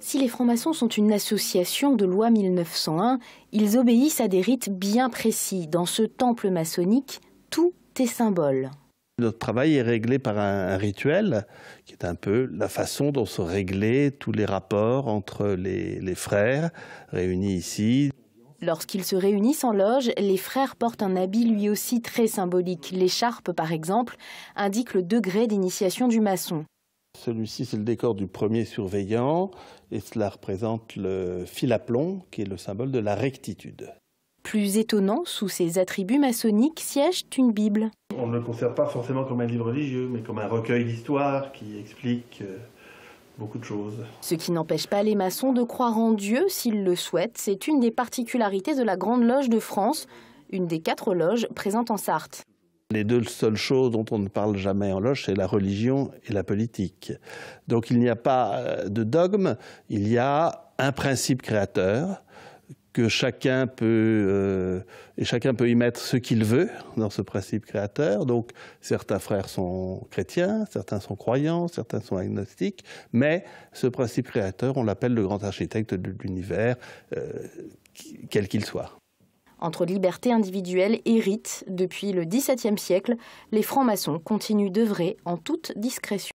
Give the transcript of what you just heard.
Si les francs-maçons sont une association de loi 1901, ils obéissent à des rites bien précis. Dans ce temple maçonnique, tout est symbole. Notre travail est réglé par un rituel qui est un peu la façon dont se réglaient tous les rapports entre les frères réunis ici. Lorsqu'ils se réunissent en loge, les frères portent un habit lui aussi très symbolique. L'écharpe, par exemple, indique le degré d'initiation du maçon. Celui-ci, c'est le décor du premier surveillant et cela représente le fil à plomb qui est le symbole de la rectitude. Plus étonnant, sous ces attributs maçonniques siège une Bible. On ne le considère pas forcément comme un livre religieux, mais comme un recueil d'histoires qui explique beaucoup de choses. Ce qui n'empêche pas les maçons de croire en Dieu s'ils le souhaitent. C'est une des particularités de la Grande Loge de France, une des 4 loges présentes en Sarthe. Les deux seules choses dont on ne parle jamais en loge, c'est la religion et la politique. Donc il n'y a pas de dogme, il y a un principe créateur que chacun peut y mettre ce qu'il veut dans ce principe créateur. Donc certains frères sont chrétiens, certains sont croyants, certains sont agnostiques, mais ce principe créateur, on l'appelle le grand architecte de l'univers, quel qu'il soit. Entre liberté individuelle et rite, depuis le XVIIe siècle, les francs-maçons continuent d'œuvrer en toute discrétion.